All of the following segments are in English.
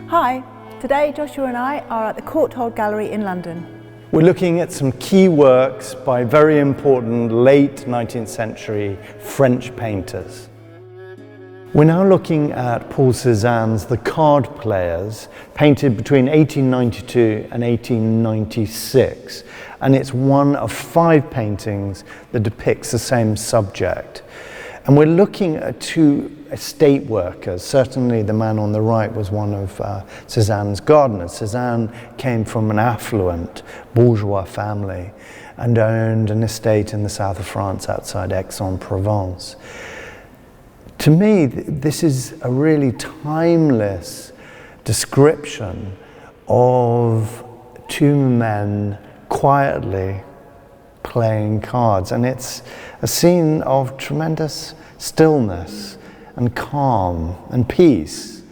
Hi, today Joshua and I are at the Courtauld Gallery in London. We're looking at some key works by very important late 19th century French painters. We're now looking at Paul Cézanne's The Card Players, painted between 1892 and 1896, and it's one of 5 paintings that depicts the same subject. And we're looking at 2 estate workers. Certainly the man on the right was one of Cézanne's gardeners. Cézanne came from an affluent bourgeois family and owned an estate in the south of France outside Aix-en-Provence. To me, this is a really timeless description of 2 men quietly playing cards, and it's a scene of tremendous stillness and calm and peace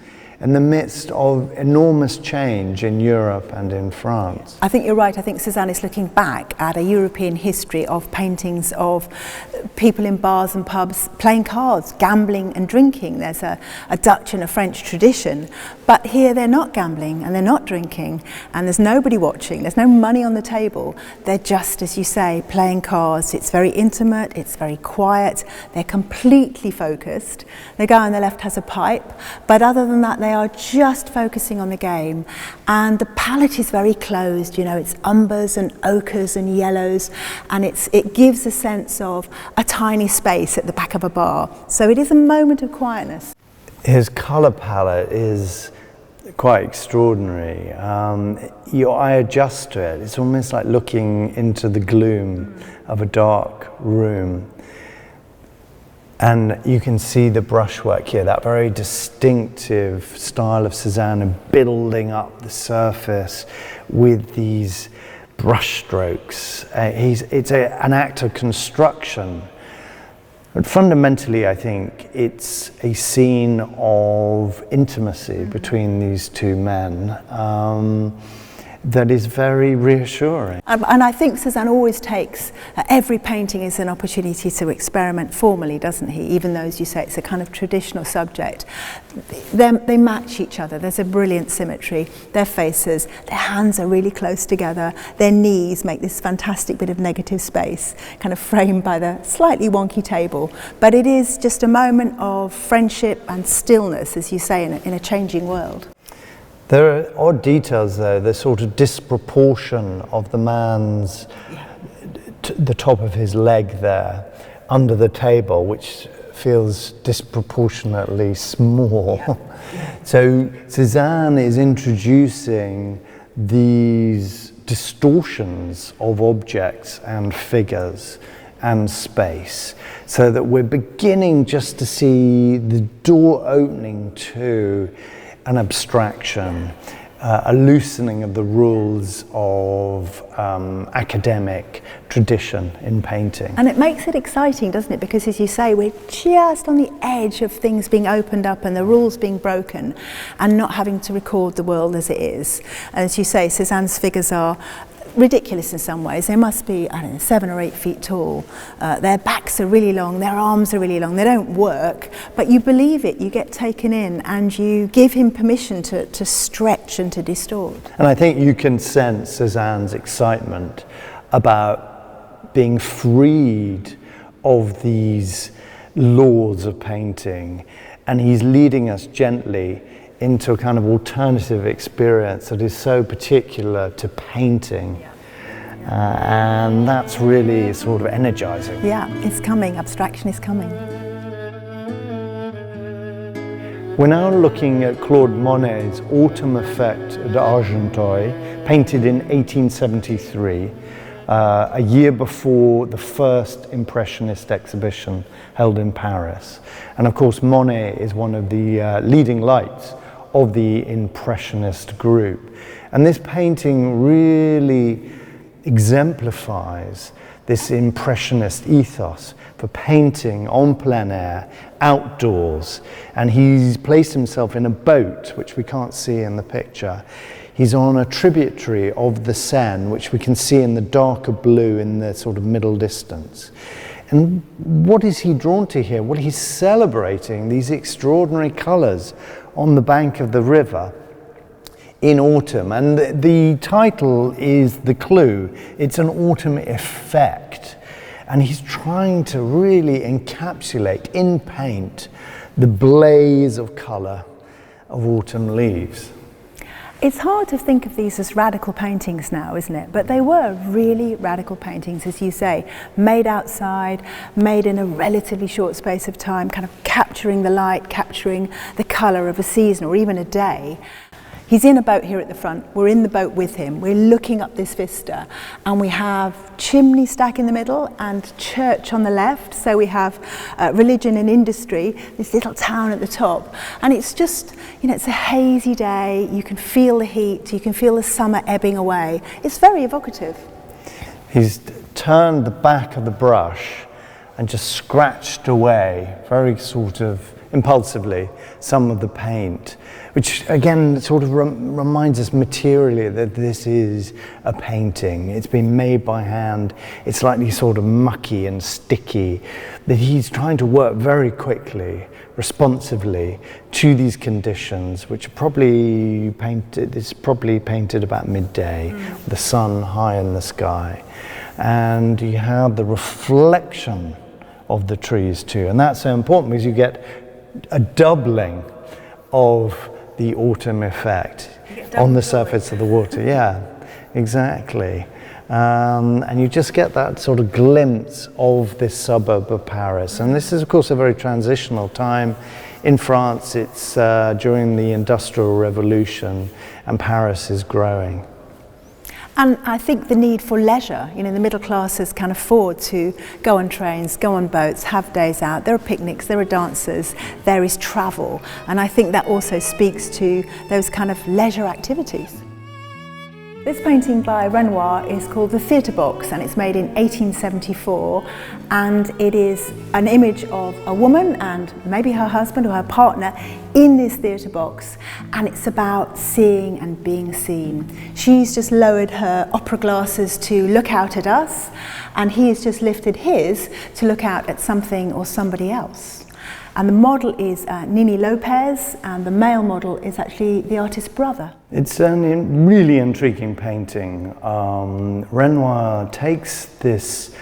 in the midst of enormous change in Europe and in France. I think you're right. I think Cezanne is looking back at a European history of paintings of people in bars and pubs playing cards, gambling and drinking. There's a Dutch and a French tradition, but here they're not gambling and they're not drinking and there's nobody watching, there's no money on the table. They're just, as you say, playing cards. It's very intimate, it's very quiet, they're completely focused. The guy on the left has a pipe, but other than that they are just focusing on the game, and the palette is very closed. You know, it's umbers and ochres and yellows, and it gives a sense of a tiny space at the back of a bar. So it is a moment of quietness. His colour palette is quite extraordinary. Your eye adjusts to it. It's almost like looking into the gloom of a dark room. And you can see the brushwork here, that very distinctive style of Cezanne, building up the surface with these brush strokes. It's an act of construction. But fundamentally, I think it's a scene of intimacy between these 2 men that is very reassuring. And I think Cezanne always takes, every painting is an opportunity to experiment formally, doesn't he? Even though, as you say, it's a kind of traditional subject. They match each other. There's a brilliant symmetry. Their faces, their hands are really close together. Their knees make this fantastic bit of negative space, kind of framed by the slightly wonky table. But it is just a moment of friendship and stillness, as you say, in a changing world. There are odd details though, the sort of disproportion of the man's, the top of his leg there, under the table, which feels disproportionately small. Yeah. So Cezanne is introducing these distortions of objects and figures and space, so that we're beginning just to see the door opening to an abstraction, a loosening of the rules of academic tradition in painting. And it makes it exciting, doesn't it? Because, as you say, we're just on the edge of things being opened up and the rules being broken and not having to record the world as it is. And as you say, Cezanne's figures are ridiculous in some ways. They must be, I don't know, 7 or 8 feet tall. Their backs are really long, their arms are really long. They don't work, but you believe it, you get taken in, and you give him permission to stretch and to distort. And I think you can sense Cezanne's excitement about being freed of these laws of painting, and he's leading us gently into a kind of alternative experience that is so particular to painting. And that's really sort of energizing. Yeah, it's coming, abstraction is coming. We're now looking at Claude Monet's Autumn Effect at Argenteuil, painted in 1873, a year before the first Impressionist exhibition held in Paris. And of course, Monet is one of the leading lights of the Impressionist group. And this painting really exemplifies this Impressionist ethos for painting en plein air, outdoors. And he's placed himself in a boat, which we can't see in the picture. He's on a tributary of the Seine, which we can see in the darker blue in the sort of middle distance. And what is he drawn to here? Well, he's celebrating these extraordinary colours on the bank of the river in autumn. And the title is the clue. It's an autumn effect. And he's trying to really encapsulate in paint the blaze of colour of autumn leaves. It's hard to think of these as radical paintings now, isn't it? But they were really radical paintings, as you say, made outside, made in a relatively short space of time, kind of capturing the light, capturing the colour of a season or even a day. He's in a boat here at the front, we're in the boat with him, we're looking up this vista, and we have chimney stack in the middle and church on the left, so we have religion and industry, this little town at the top, and it's just, it's a hazy day, you can feel the heat, you can feel the summer ebbing away. It's very evocative. He's turned the back of the brush and just scratched away, very sort of impulsively, some of the paint, which again sort of reminds us materially that this is a painting. It's been made by hand, it's slightly sort of mucky and sticky, that he's trying to work very quickly, responsively to these conditions, which are probably painted, it's probably painted about midday, the sun high in the sky. And you have the reflection of the trees too, and that's so important because you get a doubling of the autumn effect on the surface of the water. Yeah, exactly. And you just get that sort of glimpse of this suburb of Paris. And this is, of course, a very transitional time. In France, it's during the Industrial Revolution, and Paris is growing. And I think the need for leisure, the middle classes can afford to go on trains, go on boats, have days out. There are picnics, there are dances, there is travel. And I think that also speaks to those kind of leisure activities. This painting by Renoir is called The Theatre Box, and it's made in 1874, and it is an image of a woman and maybe her husband or her partner in this theatre box, and it's about seeing and being seen. She's just lowered her opera glasses to look out at us, and he has just lifted his to look out at something or somebody else. And the model is Nini Lopez, and the male model is actually the artist's brother. It's a really intriguing painting. Renoir takes this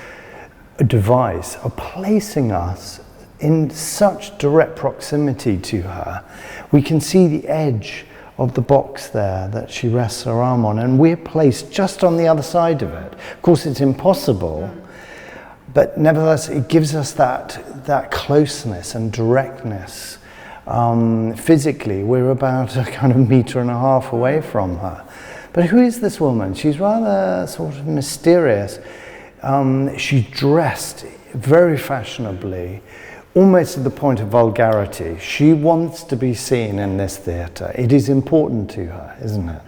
device of placing us in such direct proximity to her. We can see the edge of the box there that she rests her arm on, and we're placed just on the other side of it. Of course, it's impossible. But nevertheless, it gives us that closeness and directness. Physically, we're about a kind of metre and a half away from her. But who is this woman? She's rather sort of mysterious. She's dressed very fashionably, almost to the point of vulgarity. She wants to be seen in this theatre. It is important to her, isn't it?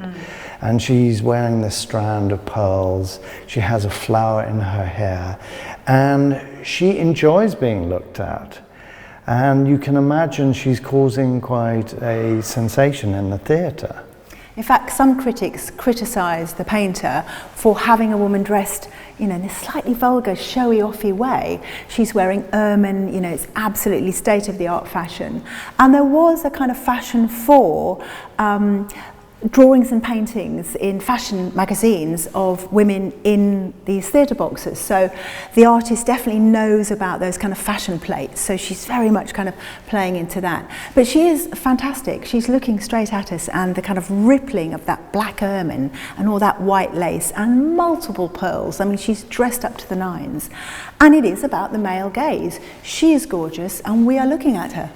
And she's wearing this strand of pearls. She has a flower in her hair. And she enjoys being looked at. And you can imagine she's causing quite a sensation in the theatre. In fact, some critics criticise the painter for having a woman dressed, in a slightly vulgar, showy, offy way. She's wearing ermine, it's absolutely state-of-the-art fashion. And there was a kind of fashion for drawings and paintings in fashion magazines of women in these theatre boxes. So the artist definitely knows about those kind of fashion plates, so she's very much kind of playing into that. But she is fantastic. She's looking straight at us, and the kind of rippling of that black ermine and all that white lace and multiple pearls. I mean, she's dressed up to the nines. And it is about the male gaze. She is gorgeous and we are looking at her.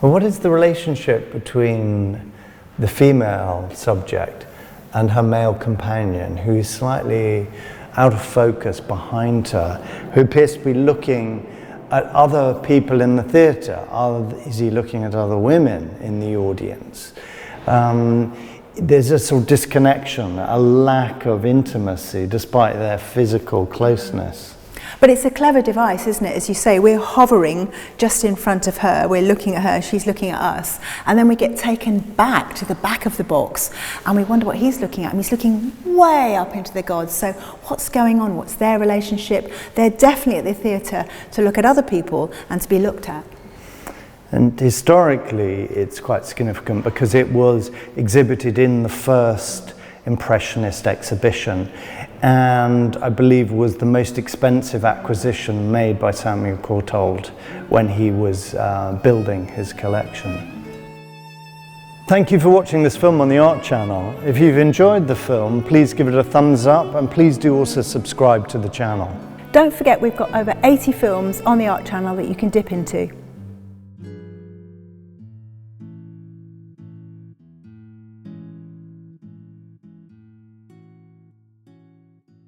Well, what is the relationship between the female subject and her male companion, who is slightly out of focus behind her, who appears to be looking at other people in the theatre? Is he looking at other women in the audience? There's a sort of disconnection, a lack of intimacy despite their physical closeness. But it's a clever device, isn't it? As you say, we're hovering just in front of her, we're looking at her, she's looking at us, and then we get taken back to the back of the box and we wonder what he's looking at, and he's looking way up into the gods. So what's going on? What's their relationship? They're definitely at the theatre to look at other people and to be looked at. And historically it's quite significant because it was exhibited in the first Impressionist exhibition, and I believe was the most expensive acquisition made by Samuel Courtauld when he was building his collection. Thank you for watching this film on the Art Channel. If you've enjoyed the film, please give it a thumbs up, and please do also subscribe to the channel. Don't forget, we've got over 80 films on the Art Channel that you can dip into.